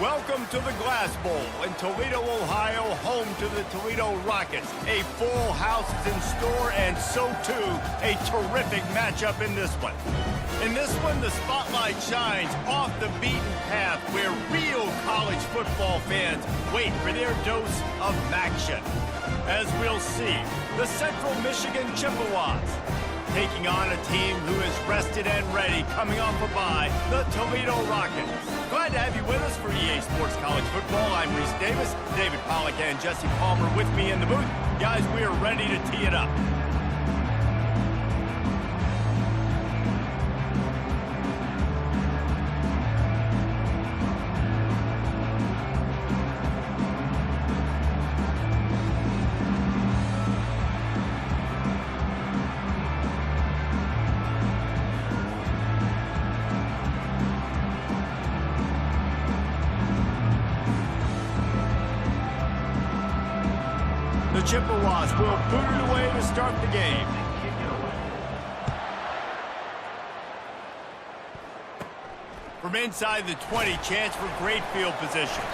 Welcome to the Glass Bowl in Toledo, Ohio, home to the Toledo Rockets. A full house is in store, and so too a terrific matchup in this one. In this one, the spotlight shines off the beaten path where real college football fans wait for their dose of action. As we'll see, the Central Michigan Chippewas taking on a team who is rested and ready, coming off a bye, the Toledo Rockets. Glad to have you with us for EA Sports College Football. I'm Reese Davis, David Pollack and Jesse Palmer with me in the booth. Guys, we are ready to tee it up. The Chippewas will boot it away to start the game. From inside the 20, chance for great field position.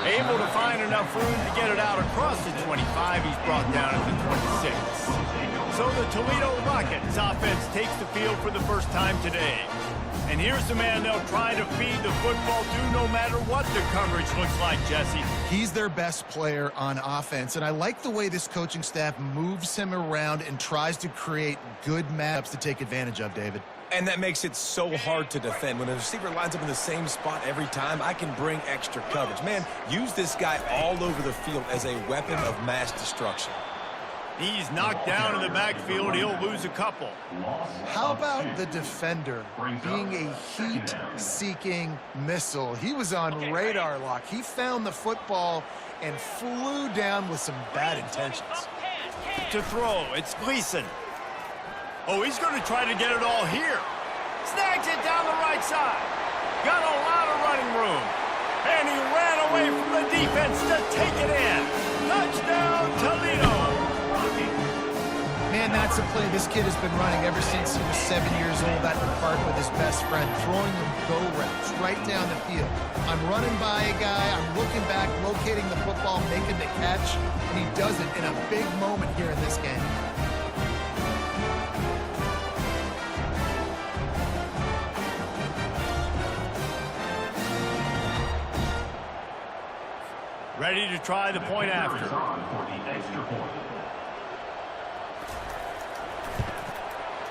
Able to find enough room to get it out across the 25. He's brought down at the 26. So the Toledo Rockets offense takes the field for the first time today. And here's the man they'll try to feed the football to no matter what the coverage looks like, Jesse. He's their best player on offense, and I like the way this coaching staff moves him around and tries to create good matchups to take advantage of, David. And that makes it so hard to defend. When a receiver lines up in the same spot every time, I can bring extra coverage. Man, use this guy all over the field as a weapon of mass destruction. He's knocked down in the backfield. He'll lose a couple. How about the defender being a heat-seeking missile? He was on radar lock. He found the football and flew down with some bad intentions. To throw, it's Gleason. Oh, he's going to try to get it all here. Snags it down the right side. Got a lot of running room. And he ran away from the defense to take it in. Touchdown, Toledo. Man, that's a play this kid has been running ever since he was 7 years old at the park with his best friend, throwing them go routes right down the field. I'm running by a guy, I'm looking back, locating the football, making the catch, and he does it in a big moment here in this game. Ready to try the point after.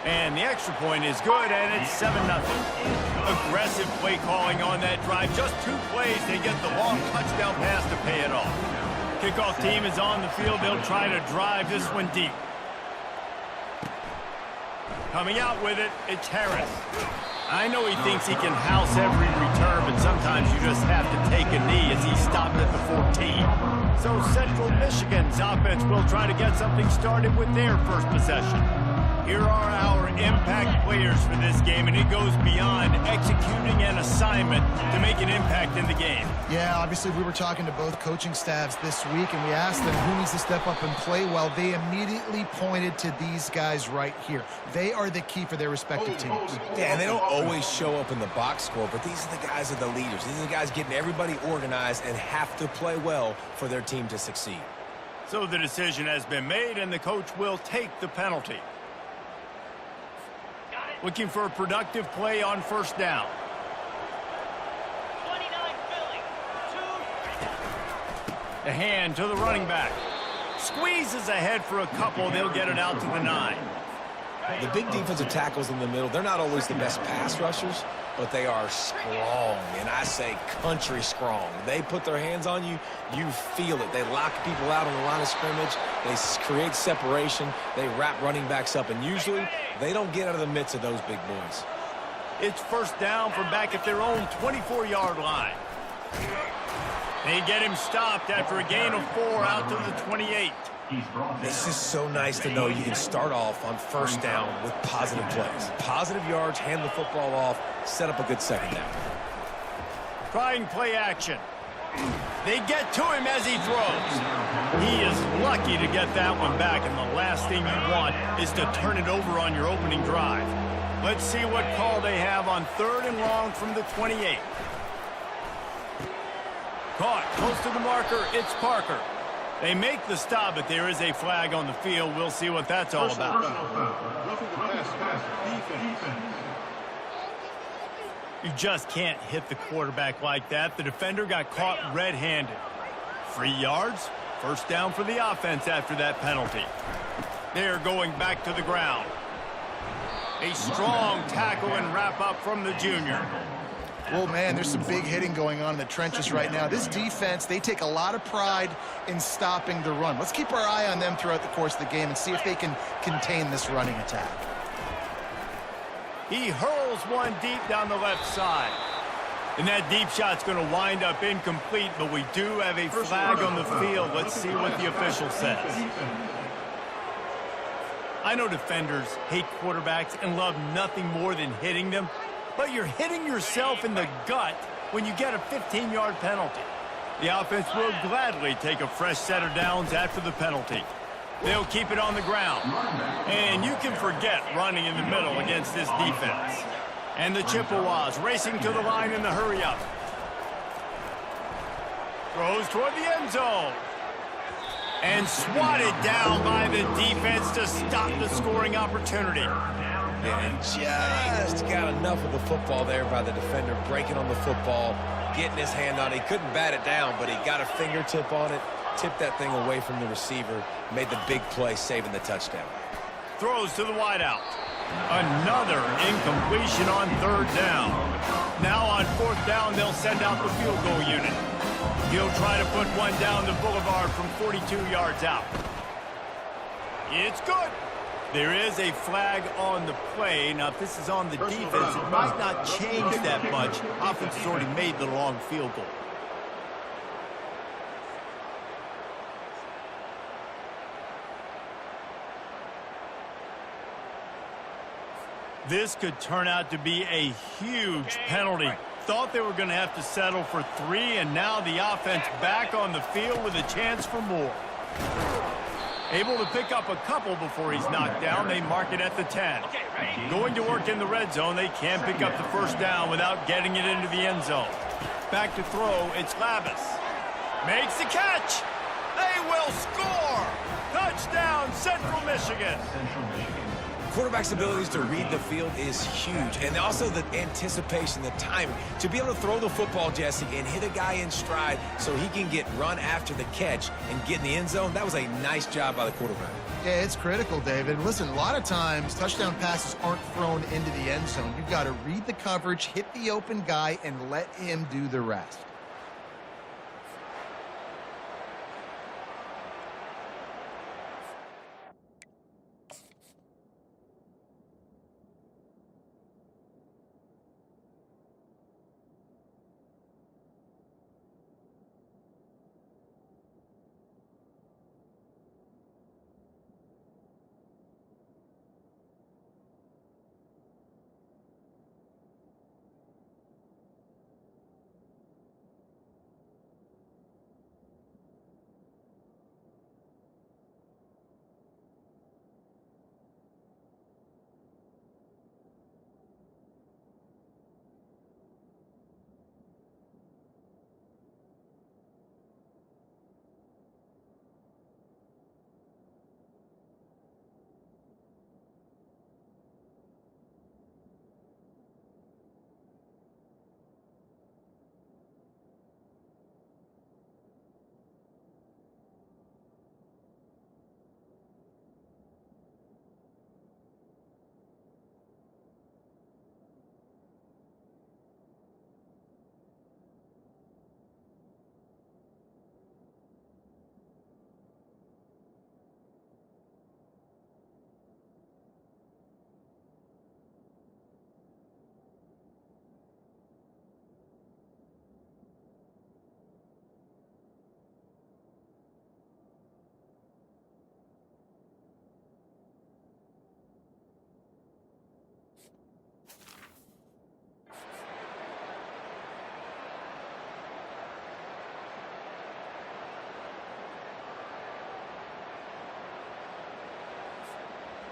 And the extra point is good, and it's 7-0. Aggressive play calling on that drive. Just 2 plays, they get the long touchdown pass to pay it off. Kickoff team is on the field. They'll try to drive this one deep. Coming out with it, it's Harris. I know he thinks he can house every return, but sometimes you just have to take a knee as he stopped at the 14. So Central Michigan's offense will try to get something started with their first possession. Here are our impact players for this game, and it goes beyond executing an assignment to make an impact in the game. Yeah, obviously we were talking to both coaching staffs this week, and we asked them who needs to step up and play well. They immediately pointed to these guys right here. They are the key for their respective teams. Yeah, and they don't always show up in the box score, but these are the guys that are the leaders. These are the guys getting everybody organized and have to play well for their team to succeed. So the decision has been made, and the coach will take the penalty. Looking for a productive play on first down. 29 Philly. 2. The hand to the running back. Squeezes ahead for a couple. They'll get it out to the 9. The big defensive tackles in the middle, they're not always the best pass rushers, but they are strong, and I say country strong. They put their hands on you, you feel it. They lock people out on the line of scrimmage. They create separation. They wrap running backs up, and usually they don't get out of the midst of those big boys. It's first down from back at their own 24-yard line. They get him stopped after a gain of 4 out to the 28. This is so nice to know you can start off on first down with positive plays. Positive yards, hand the football off, set up a good second down. Trying play action. They get to him as he throws. He is lucky to get that one back, and the last thing you want is to turn it over on your opening drive. Let's see what call they have on 3rd and long from the 28. Caught close to the marker. It's Parker. They make the stop, but there is a flag on the field. We'll see what that's all about. You just can't hit the quarterback like that. The defender got caught red-handed. 3 yards. First down for the offense after that penalty. They're going back to the ground. A strong tackle and wrap up from the junior. Well, man, there's some big hitting going on in the trenches right now. This defense, they take a lot of pride in stopping the run. Let's keep our eye on them throughout the course of the game and see if they can contain this running attack. He hurls one deep down the left side. And that deep shot's going to wind up incomplete, but we do have a flag on the field. Let's see what the official says. I know defenders hate quarterbacks and love nothing more than hitting them. But you're hitting yourself in the gut when you get a 15-yard penalty. The offense will gladly take a fresh set of downs after the penalty. They'll keep it on the ground. And you can forget running in the middle against this defense. And the Chippewas racing to the line in the hurry-up. Throws toward the end zone. And swatted down by the defense to stop the scoring opportunity. And just got enough of the football there by the defender, breaking on the football, getting his hand on it. He couldn't bat it down, but he got a fingertip on it, tipped that thing away from the receiver, made the big play, saving the touchdown. Throws to the wideout. Another incompletion on 3rd down. Now on 4th down, they'll send out the field goal unit. He'll try to put one down the boulevard from 42 yards out. It's good. There is a flag on the play. Now, if this is on the defense, it might not change that much. Offense has already made the long field goal. This could turn out to be a huge penalty. Thought they were going to have to settle for 3, and now the offense back on the field with a chance for more. Able to pick up a couple before he's knocked down. They mark it at the 10. Going to work in the red zone. They can't pick up the first down without getting it into the end zone. Back to throw. It's Lavis. Makes the catch. They will score. Touchdown, Central Michigan. Quarterback's abilities to read the field is huge, and also the anticipation, the timing. To be able to throw the football, Jesse, and hit a guy in stride so he can get run after the catch and get in the end zone, that was a nice job by the quarterback. Yeah, it's critical, David. Listen, a lot of times touchdown passes aren't thrown into the end zone. You've got to read the coverage, hit the open guy, and let him do the rest.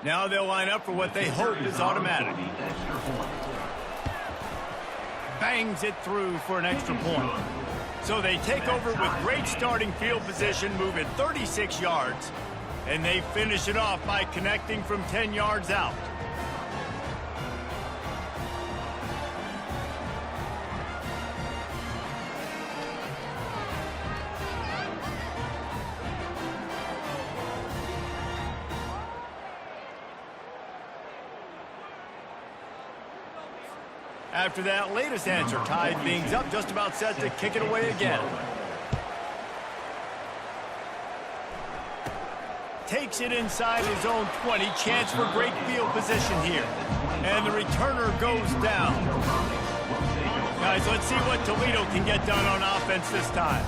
Now they'll line up for what they hope is automatic. Bangs it through for an extra point. So they take over with great starting field position, moving 36 yards, and they finish it off by connecting from 10 yards out. After that latest answer tied things up, just about set to kick it away again. Takes it inside his own 20. Chance for great field position here. And the returner goes down. Guys, let's see what Toledo can get done on offense this time.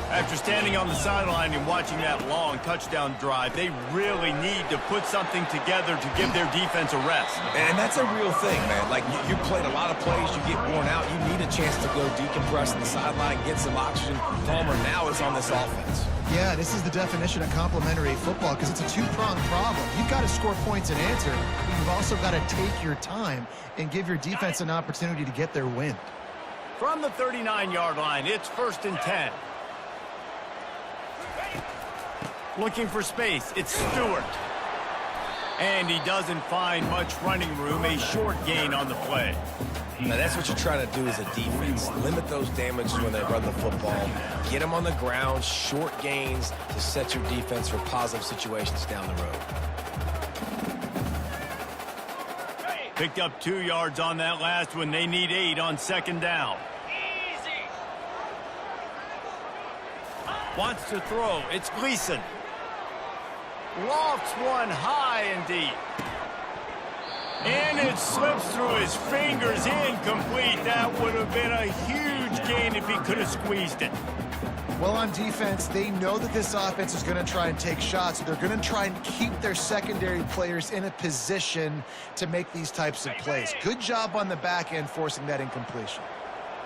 After standing on the sideline and watching that long touchdown drive, they really need to put something together to give their defense a rest. And that's a real thing, man. Like, you played a lot of plays, you get worn out, you need a chance to go decompress on the sideline, get some oxygen. Palmer now is on this offense. Yeah, this is the definition of complementary football because it's a two-pronged problem. You've got to score points and answer, but you've also got to take your time and give your defense an opportunity to get their win. From the 39-yard line, it's 1st and 10. Looking for space, it's Stewart. And he doesn't find much running room, a short gain on the play. Now, that's what you're trying to do as a defense. Limit those damages when they run the football. Get them on the ground, short gains to set your defense for positive situations down the road. Picked up 2 yards on that last one. They need 8 on 2nd down. Wants to throw. It's Gleason. Lofts one high and deep. And it slips through his fingers, incomplete. That would have been a huge gain if he could have squeezed it. Well, on defense, they know that this offense is going to try and take shots. They're going to try and keep their secondary players in a position to make these types of plays. Good job on the back end forcing that incompletion.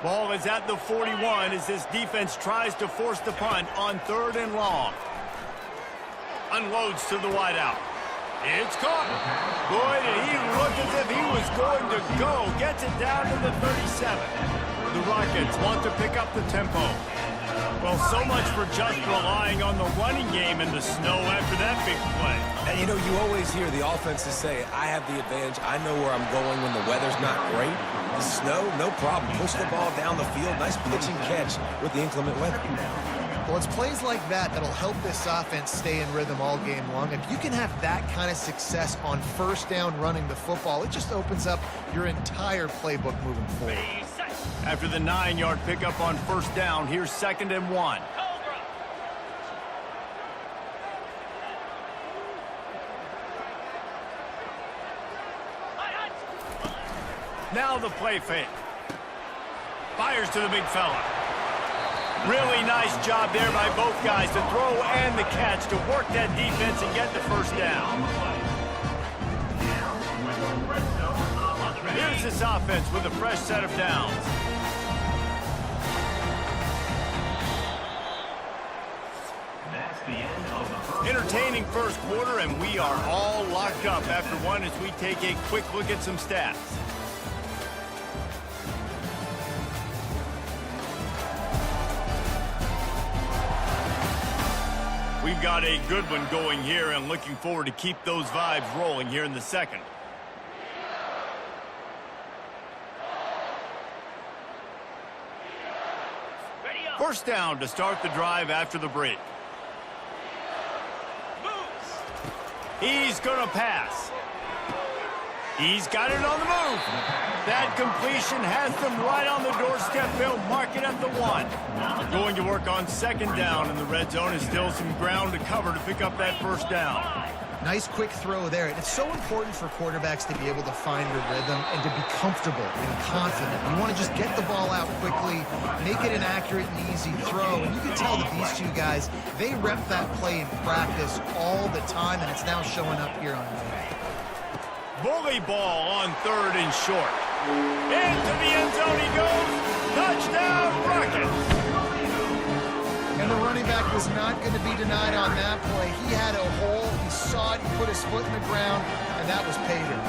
Ball is at the 41 as this defense tries to force the punt on 3rd and long. Unloads to the wideout. It's caught. Boy, did he look as if he was going to go. Gets it down to the 37. The Rockets want to pick up the tempo. Well, so much for just relying on the running game in the snow after that big play. And, you know, you always hear the offenses say, I have the advantage. I know where I'm going when the weather's not great. The snow, no problem. Push the ball down the field. Nice pitch and catch with the inclement weather. Well, it's plays like that that'll help this offense stay in rhythm all game long. If you can have that kind of success on 1st down running the football, it just opens up your entire playbook moving forward. After the 9-yard pickup on 1st down, here's 2nd and 1. Now the play fake. Fires to the big fella. Really nice job there by both guys to throw and the catch to work that defense and get the 1st down. Here's this offense with a fresh set of downs. Entertaining first quarter, and we are all locked up after one as we take a quick look at some stats. We've got a good one going here and looking forward to keep those vibes rolling here in the second. First down to start the drive after the break. He's going to pass. He's got it on the move. That completion has them right on the doorstep. They'll mark it at the 1. Going to work on 2nd down in the red zone. Is still some ground to cover to pick up that 1st down. Nice quick throw there. And it's so important for quarterbacks to be able to find their rhythm and to be comfortable and confident. You want to just get the ball out quickly, make it an accurate and easy throw. And you can tell that these two guys, they rep that play in practice all the time, and it's now showing up here on the field. Bully ball on 3rd and short. Into the end zone he goes. Touchdown, Rockets. And the running back was not going to be denied on that play. He had a hole, he saw it, he put his foot in the ground, and that was pay dirt.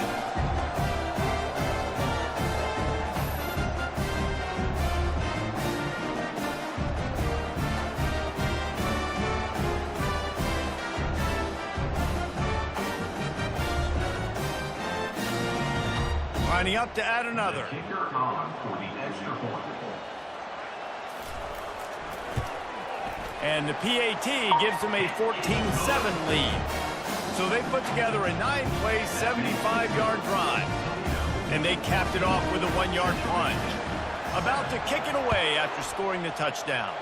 Lining up to add another. And the PAT gives them a 14-7 lead. So they put together a 9-play, 75-yard drive. And they capped it off with a 1-yard plunge. About to kick it away after scoring the touchdown.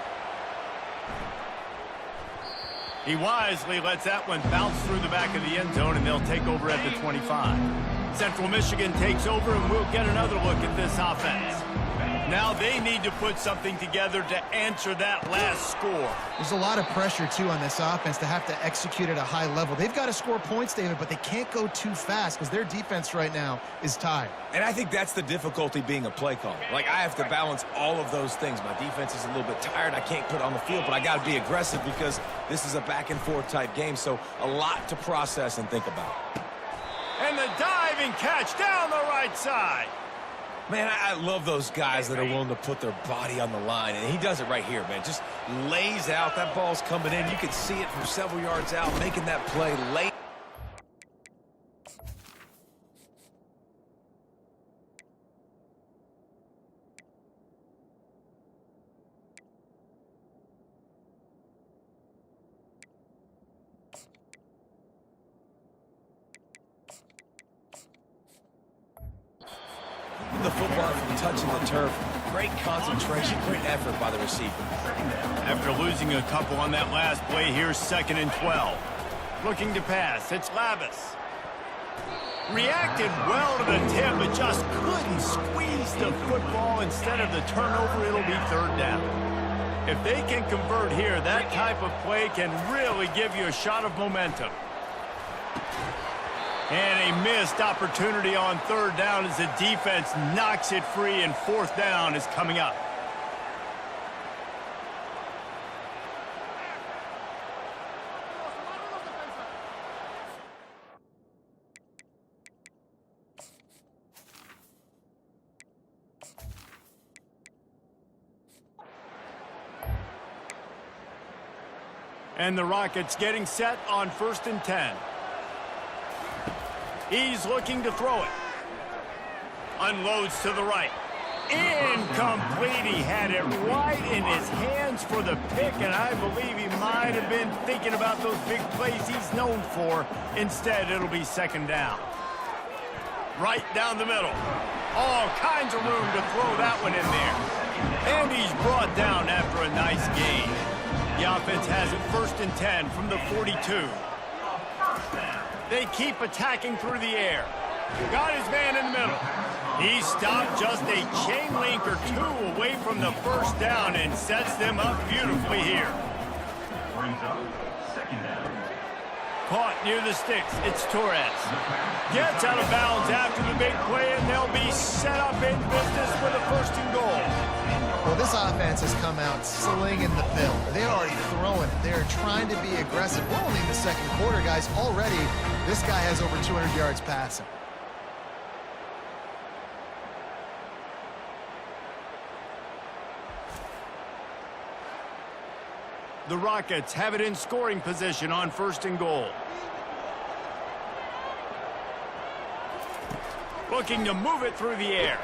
He wisely lets that one bounce through the back of the end zone, and they'll take over at the 25. Central Michigan takes over, and we'll get another look at this offense. Now they need to put something together to answer that last score. There's a lot of pressure, too, on this offense to have to execute at a high level. They've got to score points, David, but they can't go too fast because their defense right now is tired. And I think that's the difficulty being a play caller. Like, I have to balance all of those things. My defense is a little bit tired. I can't put on the field, but I got to be aggressive because this is a back-and-forth type game, so a lot to process and think about. And the diving catch down the right side. Man, I love those guys that are willing to put their body on the line, and he does it right here, man. Just lays out. That ball's coming in. You can see it from several yards out, making that play late. The football from touching the turf. Great concentration, great effort by the receiver. After losing a couple on that last play, here's 2nd and 12. Looking to pass, it's Lavis. Reacted well to the tip, but just couldn't squeeze the football. Instead of the turnover, it'll be 3rd down. If they can convert here, that type of play can really give you a shot of momentum. And a missed opportunity on 3rd down as the defense knocks it free, and 4th down is coming up. And the Rockets getting set on 1st and 10. He's looking to throw it. Unloads to the right. Incomplete. He had it right in his hands for the pick, and I believe he might have been thinking about those big plays he's known for. Instead, it'll be 2nd down. Right down the middle. All kinds of room to throw that one in there. And he's brought down after a nice gain. The offense has it 1st and 10 from the 42. They keep attacking through the air. Got his man in the middle. He stopped just a chain link or 2 away from the 1st down and sets them up beautifully here. Caught near the sticks. It's Torres. Gets out of bounds after the big play, and they'll be set up in business with a 1st and goal. Well, this offense has come out slinging the pill. They're already throwing it. They're trying to be aggressive. We're only in the 2nd quarter, guys. Already, this guy has over 200 yards passing. The Rockets have it in scoring position on 1st and goal. Looking to move it through the air.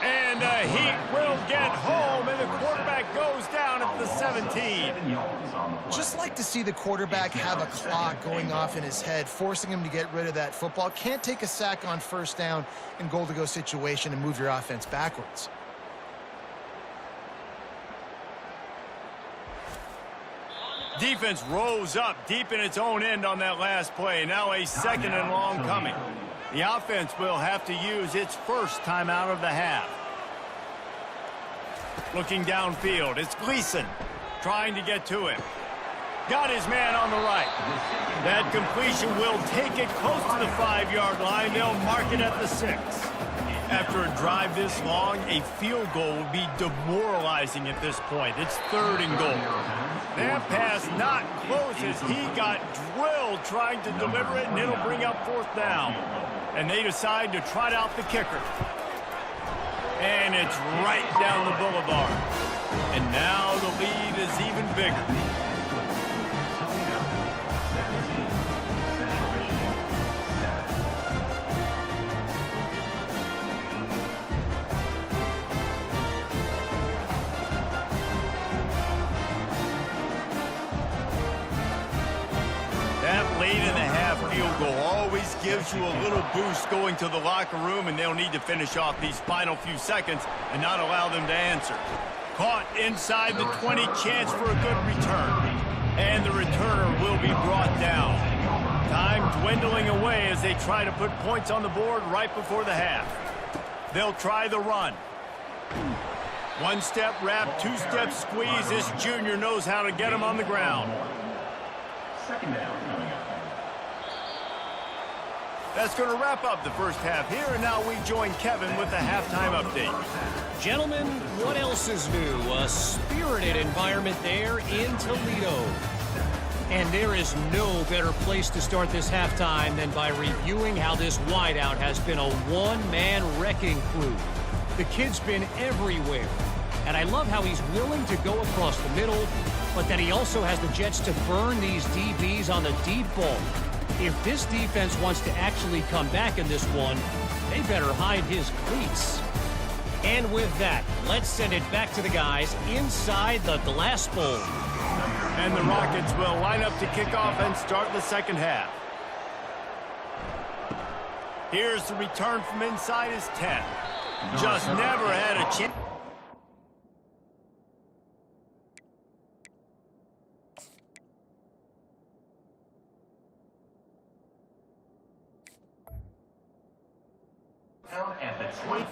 And he will get home, and the quarterback goes down at the 17. Just like to see the quarterback have a clock going off in his head, forcing him to get rid of that football. Can't take a sack on 1st down in goal-to-go situation and move your offense backwards. Defense rose up deep in its own end on that last play. Now a 2nd and long coming. The offense will have to use its 1st timeout of the half. Looking downfield, it's Gleason trying to get to him. Got his man on the right. That completion will take it close to the 5-yard line. They'll mark it at the 6. After a drive this long, a field goal would be demoralizing at this point. It's 3rd and goal. That pass not close as he got drilled trying to deliver it, and it'll bring up 4th down. And they decide to trot out the kicker. And it's right down the boulevard. And now the lead is even bigger. Late in the half field goal always gives you a little boost going to the locker room, and they'll need to finish off these final few seconds and not allow them to answer. Caught inside the 20, chance for a good return. And the returner will be brought down. Time dwindling away as they try to put points on the board right before the half. They'll try the run. 1-step wrap, 2-step squeeze. This junior knows how to get him on the ground. 2nd down coming up. That's going to wrap up the first half here, and now we join Kevin with the halftime update. Gentlemen, what else is new? A spirited environment there in Toledo. And there is no better place to start this halftime than by reviewing how this wideout has been a one-man wrecking crew. The kid's been everywhere, and I love how he's willing to go across the middle, but that he also has the jets to burn these DBs on the deep ball. If this defense wants to actually come back in this one, they better hide his cleats. And with that, let's send it back to the guys inside the Glass Bowl. And the Rockets will line up to kick off and start the second half. Here's the return from inside his 10. Just never had a chance. At the 20.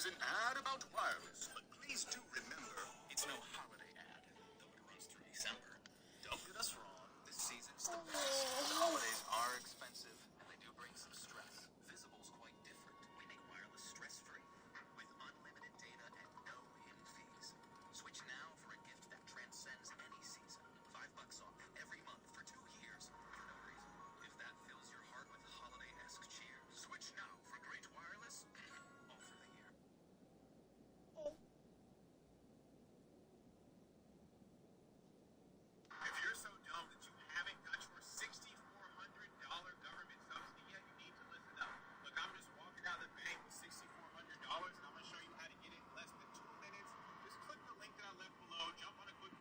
an ad about wireless. But please do remember, it's no holiday ad, though it runs through December. Don't get us wrong, this season's the best. The holidays are expensive, and they do bring some stress. Visible's quite different. We make wireless stress-free, with unlimited data and no hidden fees. Switch now for a gift that transcends any season. $5 off every month for 2 years for no reason. If that fills your heart with holiday-esque cheer, switch now for great wireless all through the year. If you're so dumb that you haven't got your $6,400 government subsidy yet, you need to listen up. Look, I'm just walking out of the bank with $6,400, and I'm going to show you how to get it in less than 2 minutes. Just click the link that I left below, jump on a quick...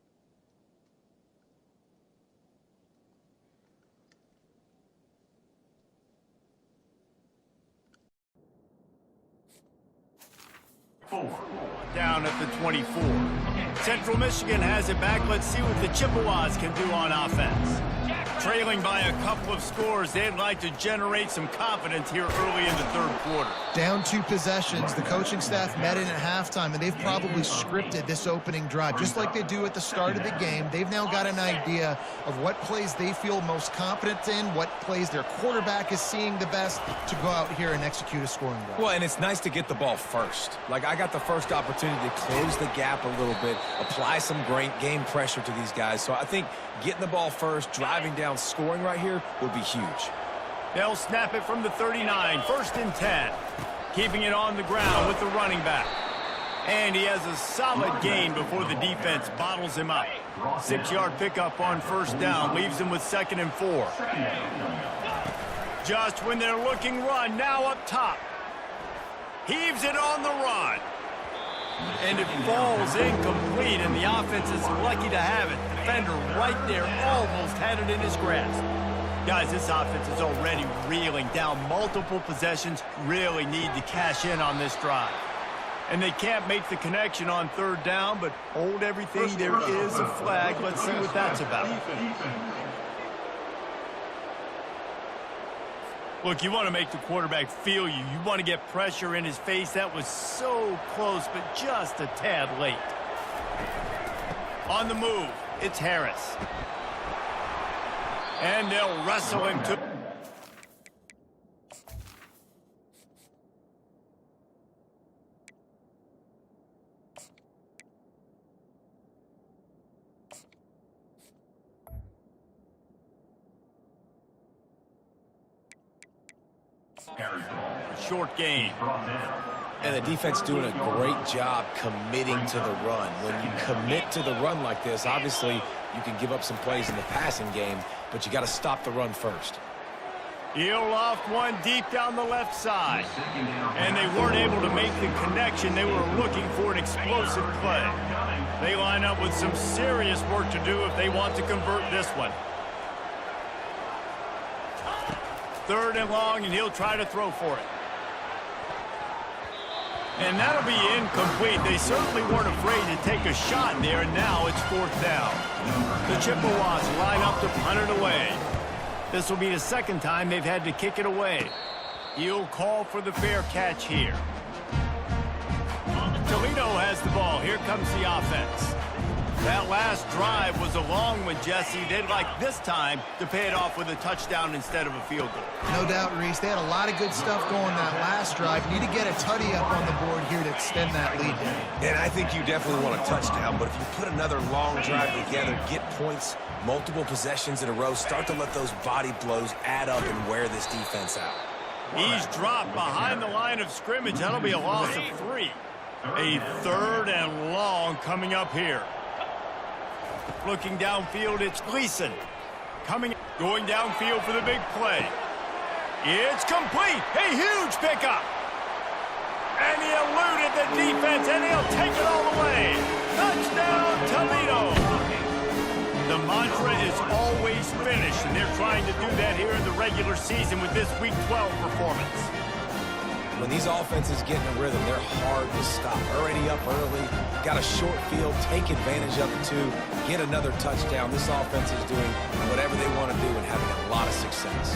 Down at the 24. Central Michigan has it back. Let's see what the Chippewas can do on offense. Trailing by a couple of scores, they'd like to generate some confidence here early in the third quarter. Down 2 possessions. The coaching staff met in at halftime, and they've probably scripted this opening drive. Just like they do at the start of the game, they've now got an idea of what plays they feel most confident in, what plays their quarterback is seeing the best to go out here and execute a scoring drive. Well, and it's nice to get the ball first. Like, I got the first opportunity to close the gap a little bit, apply some great game pressure to these guys. So I think getting the ball first, driving down, scoring right here would be huge. They'll snap it from the 39, 1st and 10. Keeping it on the ground with the running back. And he has a solid gain before the defense bottles him up. 6-yard pickup on 1st down, leaves him with 2nd and 4. Just when they're looking run, now up top. Heaves it on the run. And it falls incomplete, and the offense is lucky to have it. Defender right there almost had it in his grasp. Guys, this offense is already reeling down multiple possessions. Really need to cash in on this drive. And they can't make the connection on 3rd down, but hold everything. There is a flag. Let's see what that's about. Look, you want to make the quarterback feel you. You want to get pressure in his face. That was so close, but just a tad late. On the move, it's Harris. And they'll wrestle him to... Short game. And the defense doing a great job committing to the run. When you commit to the run like this, obviously you can give up some plays in the passing game, but you got to stop the run first. He'll loft one deep down the left side. And they weren't able to make the connection. They were looking for an explosive play. They line up with some serious work to do if they want to convert this one. 3rd and long, and he'll try to throw for it. And that'll be incomplete. They certainly weren't afraid to take a shot there, and now it's 4th down. The Chippewas line up to punt it away. This will be the 2nd time they've had to kick it away. He'll call for the fair catch here. Toledo has the ball. Here comes the offense. That last drive was a long one, Jesse. They'd like this time to pay it off with a touchdown instead of a field goal. No doubt, Reese. They had a lot of good stuff going that last drive. Need to get a tutty up on the board here to extend that lead. And I think you definitely want a touchdown, but if you put another long drive together, get points, multiple possessions in a row, start to let those body blows add up and wear this defense out. He's dropped behind the line of scrimmage. That'll be a loss of 3. A 3rd and long coming up here. Looking downfield, it's Gleason. Going downfield for the big play. It's complete. A huge pickup. And he eluded the defense, and he'll take it all the way. Touchdown, Toledo. The mantra is always finish, and they're trying to do that here in the regular season with this Week 12 performance. When these offenses get in a rhythm, they're hard to stop. Already up early, got a short field, take advantage of it too, get another touchdown. This offense is doing whatever they want to do and having a lot of success.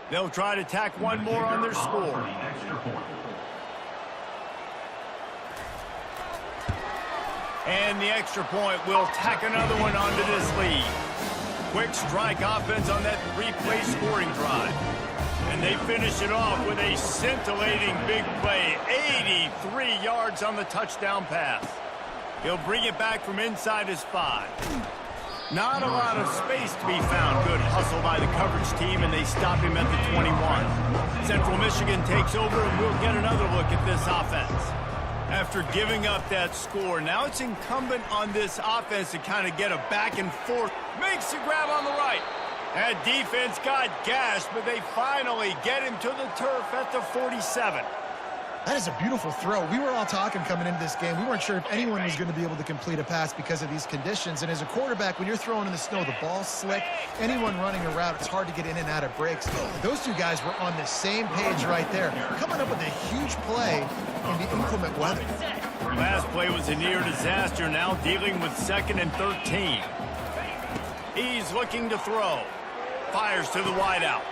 They'll try to tack one more on their score. And the extra point will tack another one onto this lead. Quick strike offense on that replay scoring drive. And they finish it off with a scintillating big play. 83 yards on the touchdown pass. He'll bring it back from inside his 5. Not a lot of space to be found. Good hustle by the coverage team, and they stop him at the 21. Central Michigan takes over, and we'll get another look at this offense. After giving up that score, now it's incumbent on this offense to kind of get a back and forth. Makes the grab on the right. That defense got gashed, but they finally get him to the turf at the 47. That is a beautiful throw. We were all talking coming into this game. We weren't sure if anyone was going to be able to complete a pass because of these conditions. And as a quarterback, when you're throwing in the snow, the ball's slick. Anyone running a route, it's hard to get in and out of breaks. Those two guys were on the same page right there, coming up with a huge play in the inclement weather. Last play was a near disaster, now dealing with 2nd and 13. He's looking to throw. Fires to the wideout.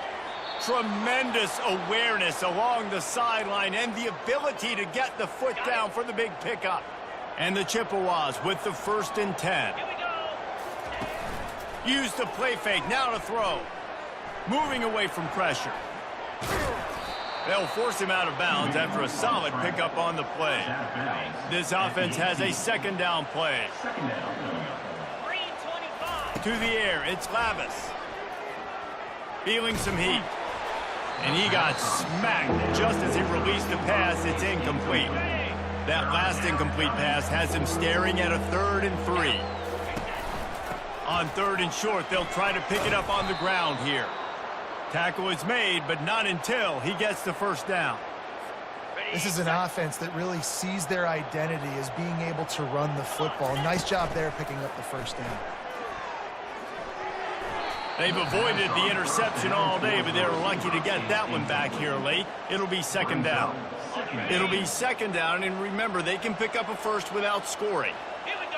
Tremendous awareness along the sideline and the ability to get the foot down for the big pickup. And the Chippewas with the 1st and 10. Use the play fake, now to throw. Moving away from pressure. They'll force him out of bounds after a solid pickup on the play. This offense has a 2nd down play. To the air, it's Lavis. Feeling some heat. And he got smacked just as he released the pass. It's incomplete. That last incomplete pass has him staring at a 3rd and 3. On 3rd and short, they'll try to pick it up on the ground here. Tackle is made, but not until he gets the 1st down. This is an offense that really sees their identity as being able to run the football. Nice job there picking up the 1st down. They've avoided the interception all day, but they're lucky to get that one back here late. It'll be 2nd down. It'll be 2nd down, and remember, they can pick up a 1st without scoring.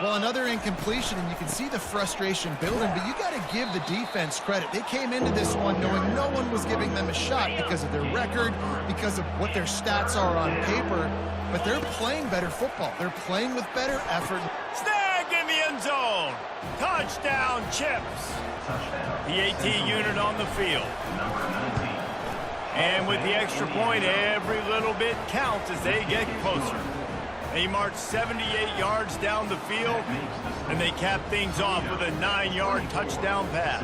Well, another incompletion, and you can see the frustration building, but you got to give the defense credit. They came into this one knowing no one was giving them a shot because of their record, because of what their stats are on paper, but they're playing better football. They're playing with better effort. Snag in the end zone. Touchdown, Chips. The AT unit on the field. And with the extra point, every little bit counts as they get closer. They march 78 yards down the field, and they cap things off with a 9-yard touchdown pass.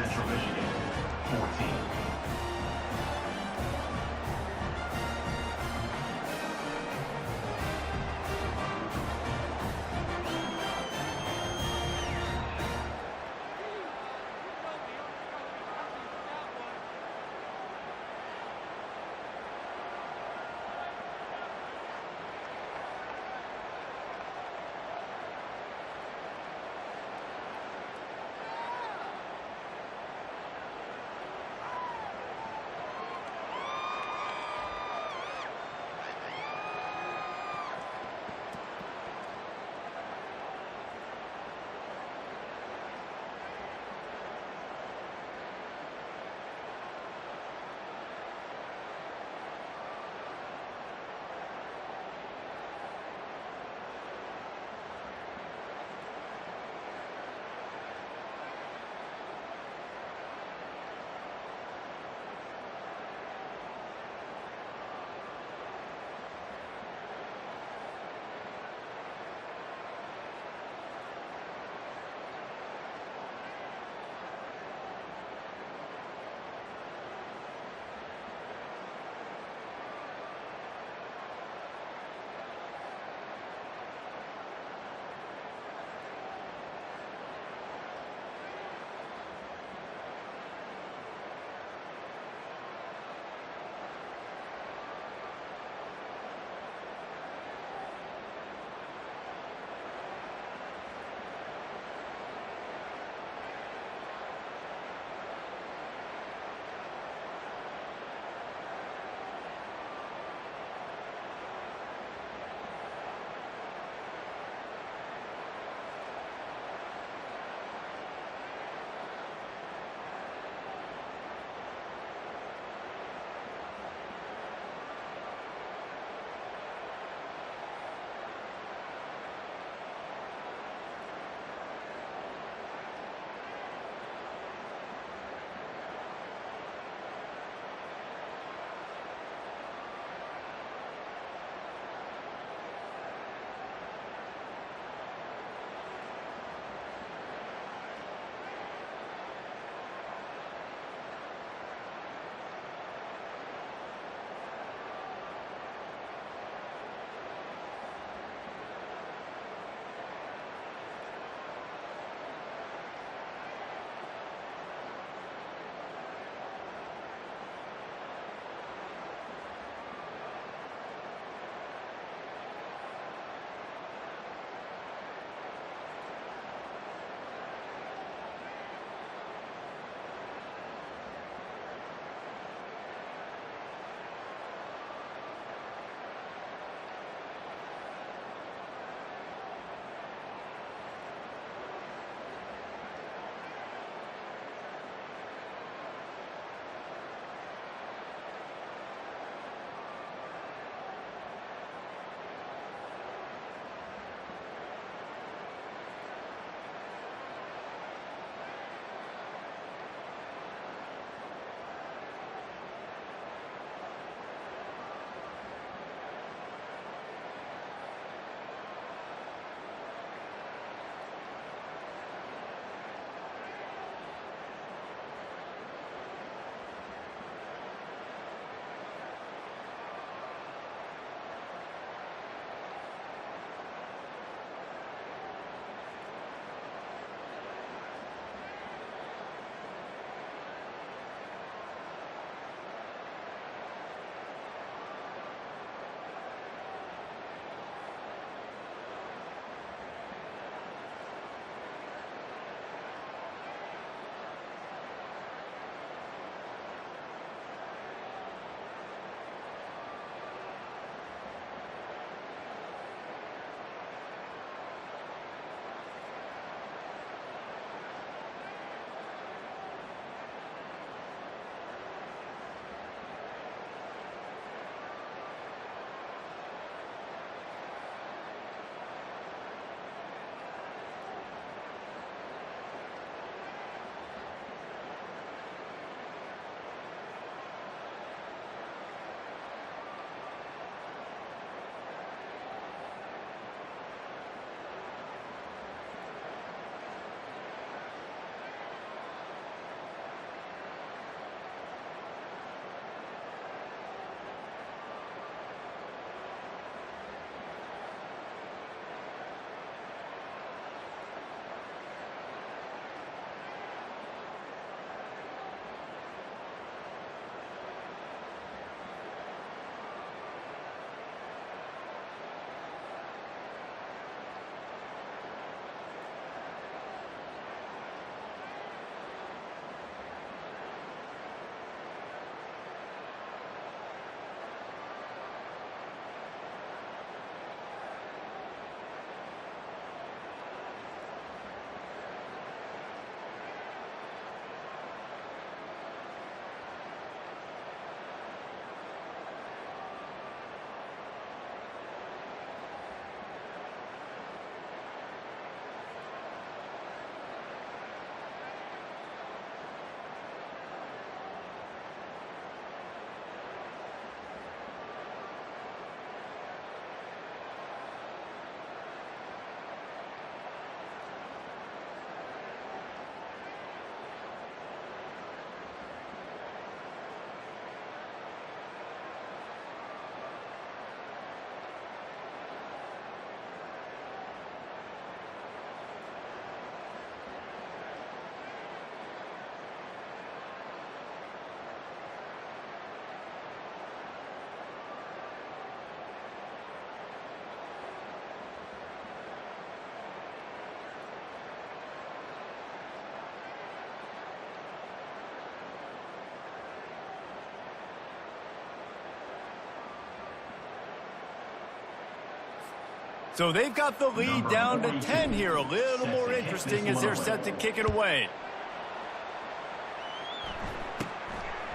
So they've got the lead down to 10 here. A little more interesting as they're set to kick it away.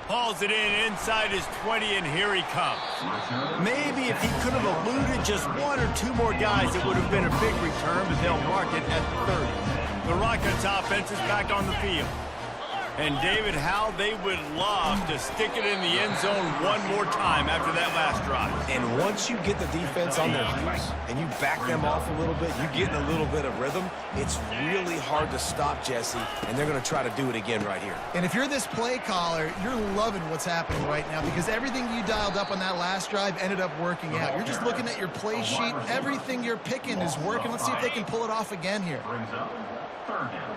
Hauls it in inside his 20, and here he comes. Maybe if he could have eluded just one or two more guys, it would have been a big return, but they'll mark it at 30. The Rockets offense is back on the field. And David, how they would love to stick it in the end zone one more time after that last drive. And once you get the defense on their heels and you back them off a little bit, you get in a little bit of rhythm, it's really hard to stop Jesse, and they're going to try to do it again right here. And if you're this play caller, you're loving what's happening right now because everything you dialed up on that last drive ended up working out. You're just looking at your play sheet. Everything you're picking is working. Let's see if they can pull it off again here. Brings up third down.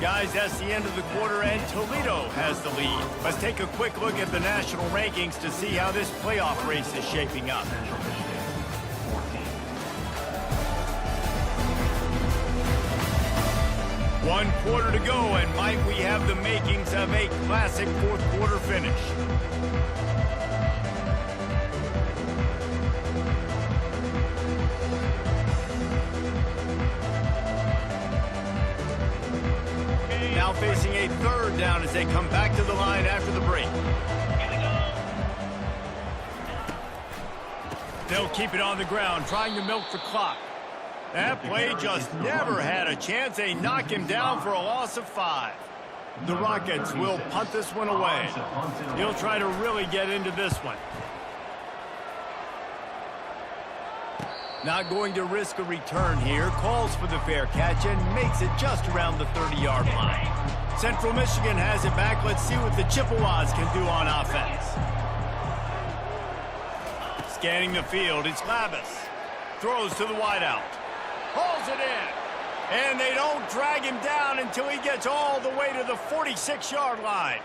Guys, that's the end of the quarter, and Toledo has the lead. Let's take a quick look at the national rankings to see how this playoff race is shaping up. Central Michigan, 14. 1 quarter to go, and Mike, we have the makings of a classic fourth quarter finish. Now facing a third down as they come back to the line after the break. They'll keep it on the ground, trying to milk the clock. That play just never had a chance. They knock him down for a loss of 5. The Rockets will punt this one away. He'll try to really get into this one. Not going to risk a return here. Calls for the fair catch and makes it just around the 30-yard line. Central Michigan has it back. Let's see what the Chippewas can do on offense. Scanning the field, it's Labus. Throws to the wideout. Hauls it in. And they don't drag him down until he gets all the way to the 46-yard line.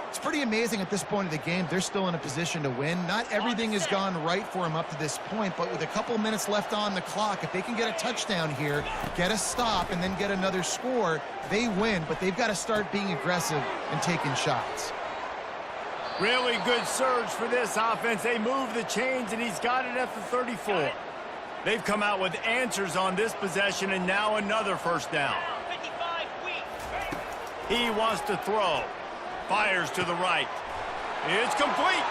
It's pretty amazing at this point of the game. They're still in a position to win. Not everything has gone right for them up to this point, but with a couple minutes left on the clock, if they can get a touchdown here, get a stop, and then get another score, they win. But they've got to start being aggressive and taking shots. Really good surge for this offense. They move the chains, and he's got it at the 34. They've come out with answers on this possession, and now another first down. He wants to throw. Fires to the right. It's complete.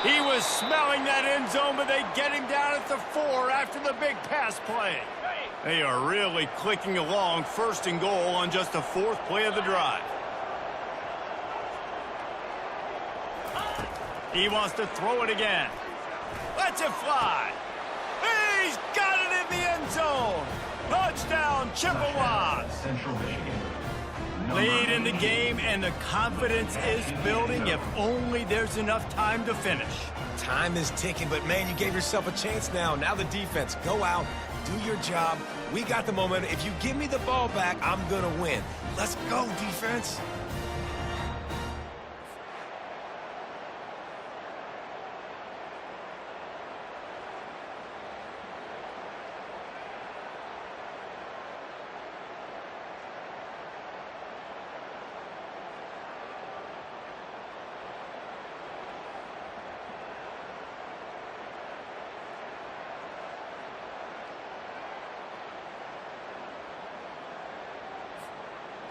He was smelling that end zone, but they get him down at the 4 after the big pass play. They are really clicking along, first and goal on just the 4th play of the drive. He wants to throw it again. Lets it fly. He's got it in the end zone. Touchdown, Chippewas. Central Michigan. Lead in the game, and the confidence is building if only there's enough time to finish. Time is ticking, but, man, you gave yourself a chance now. Now the defense, go out, do your job. We got the momentum. If you give me the ball back, I'm going to win. Let's go, defense.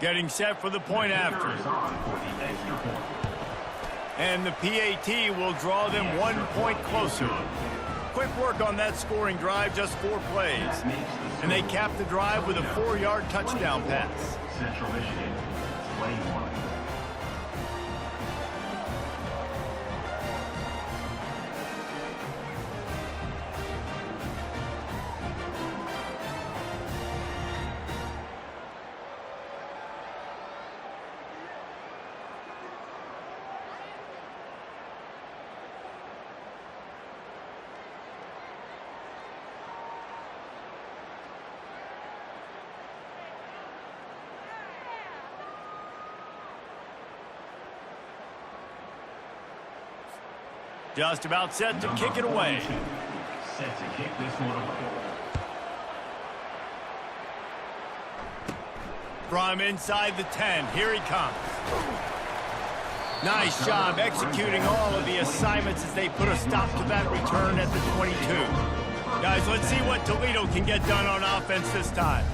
Getting set for the point after. And the PAT will draw them 1 point closer. Quick work on that scoring drive, just 4 plays. And they cap the drive with a 4-yard touchdown pass. Central Michigan, 21. Just about set to kick it away. Set to kick this one away. From inside the 10, here he comes. Nice job executing all of the assignments as they put a stop to that return at the 22. Guys, let's see what Toledo can get done on offense this time.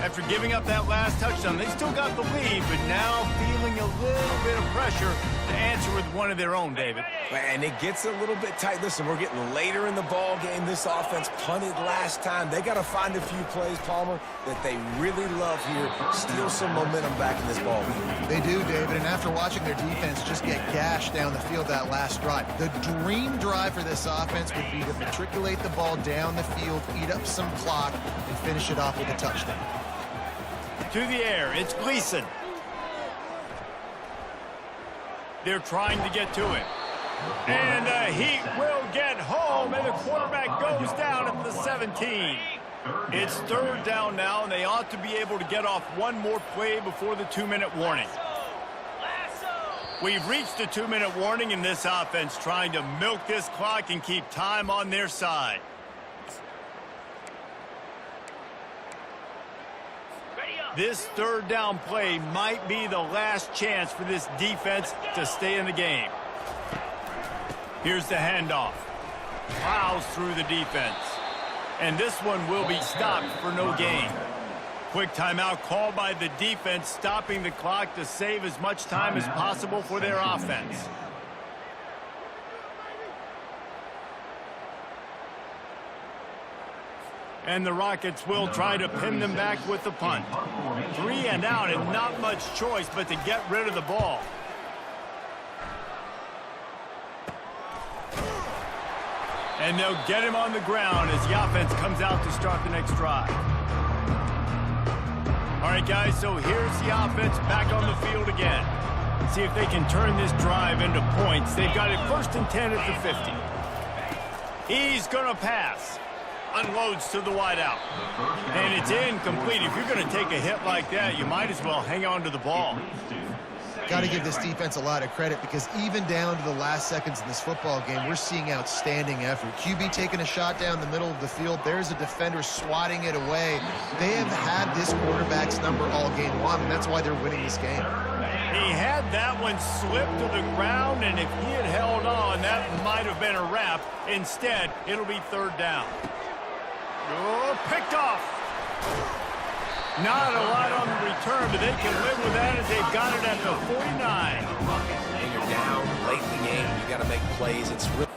After giving up that last touchdown, they still got the lead, but now feeling a little bit of pressure to answer with one of their own, David. And it gets a little bit tight. Listen, we're getting later in the ball game. This offense punted last time. They got to find a few plays, Palmer, that they really love here. Steal some momentum back in this ball game. They do, David, and after watching their defense just get gashed down the field that last drive, the dream drive for this offense would be to matriculate the ball down the field, eat up some clock, and finish it off with a touchdown. To the air, it's Gleason. They're trying to get to it. And the Heat will get home, and the quarterback goes down at the 17. It's third down now, and they ought to be able to get off one more play before the 2-minute warning. We've reached the 2-minute warning in this offense, trying to milk this clock and keep time on their side. This third down play might be the last chance for this defense to stay in the game. Here's the handoff. Plows through the defense. And this one will be stopped for no gain. Quick timeout called by the defense, stopping the clock to save as much time as possible for their offense. And the Rockets will try to pin them back with the punt. 3 and out, and not much choice but to get rid of the ball. And they'll get him on the ground as the offense comes out to start the next drive. All right, guys, so here's the offense back on the field again. See if they can turn this drive into points. They've got it 1st and 10 at the 50. He's going to pass. Unloads to the wideout. And it's incomplete. If you're going to take a hit like that, you might as well hang on to the ball. Got to give this defense a lot of credit because even down to the last seconds in this football game, we're seeing outstanding effort. QB taking a shot down the middle of the field. There's a defender swatting it away. They have had this quarterback's number all game long, and that's why they're winning this game. He had that one slip to the ground, and if he had held on, that might have been a wrap. Instead, it'll be third down. Oh, picked off. Not a lot on the return, but they can live with that as they've got it at the 49. When you're down late in the game, you got to make plays. It's really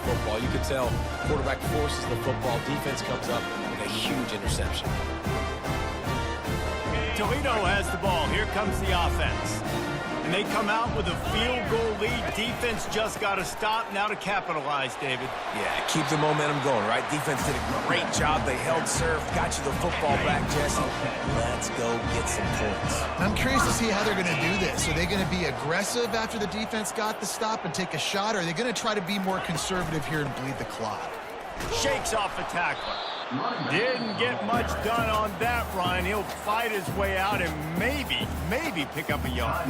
football. You can tell quarterback forces the football. Defense comes up with a huge interception. Toledo has the ball. Here comes the offense. And they come out with a field goal lead. Defense just got to stop now to capitalize, David. Yeah, keep the momentum going, right? Defense did a great job. They held serve, got you the football back, Jesse. Let's go get some points. I'm curious to see how they're going to do this. Are they going to be aggressive after the defense got the stop and take a shot, or are they going to try to be more conservative here and bleed the clock? Shakes off the tackler. Didn't get much done on that run. He'll fight his way out and maybe pick up a yard.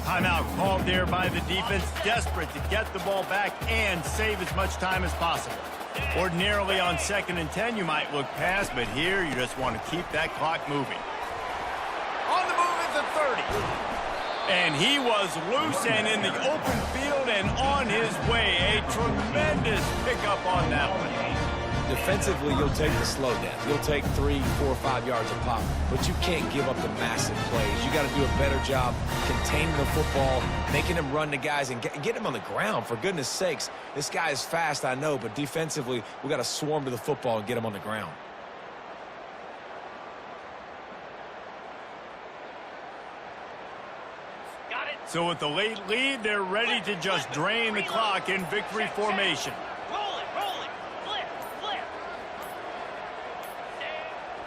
Timeout called there by the defense, desperate to get the ball back and save as much time as possible. Ordinarily on 2nd and 10, you might look past, but here you just want to keep that clock moving. On the move at the 30. And he was loose and in the open field and on his way. A tremendous pickup on that one. Defensively, you'll take the slow down. You'll take 3, 4, 5 yards a pop, but you can't give up the massive plays. You got to do a better job containing the football, making him run the guys, and get him on the ground, for goodness sakes. This guy is fast, I know, but defensively, we got to swarm to the football and get him on the ground. So with the late lead, they're ready to just drain the clock in victory formation.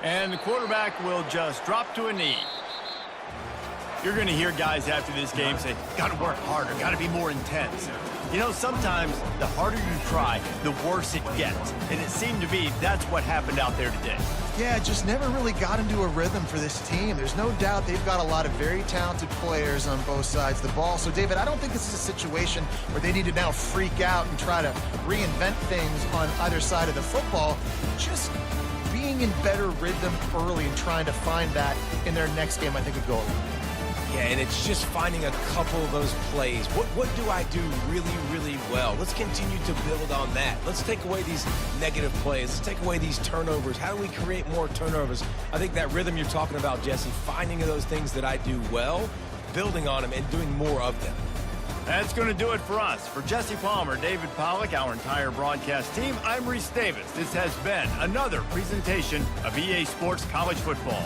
And the quarterback will just drop to a knee. You're going to hear guys after this game say, got to work harder, got to be more intense. You know, sometimes the harder you try, the worse it gets. And it seemed to me that's what happened out there today. Yeah, just never really got into a rhythm for this team. There's no doubt they've got a lot of very talented players on both sides of the ball. So, David, I don't think this is a situation where they need to now freak out and try to reinvent things on either side of the football. Just being in better rhythm early and trying to find that in their next game, I think, would go a long way. Yeah, and it's just finding a couple of those plays. What do I do really, really well? Let's continue to build on that. Let's take away these negative plays. Let's take away these turnovers. How do we create more turnovers? I think that rhythm you're talking about, Jesse, finding those things that I do well, building on them, and doing more of them. That's going to do it for us. For Jesse Palmer, David Pollack, our entire broadcast team, I'm Reese Davis. This has been another presentation of EA Sports College Football.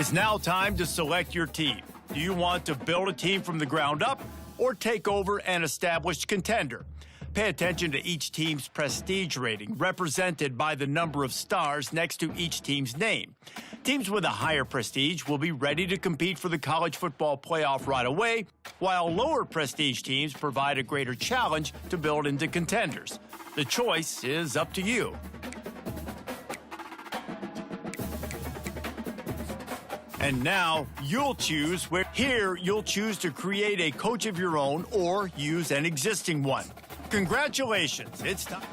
It's now time to select your team. Do you want to build a team from the ground up or take over an established contender? Pay attention to each team's prestige rating, represented by the number of stars next to each team's name. Teams with a higher prestige will be ready to compete for the college football playoff right away, while lower prestige teams provide a greater challenge to build into contenders. The choice is up to you. And now you'll choose where. Here, you'll choose to create a coach of your own or use an existing one. Congratulations, it's time.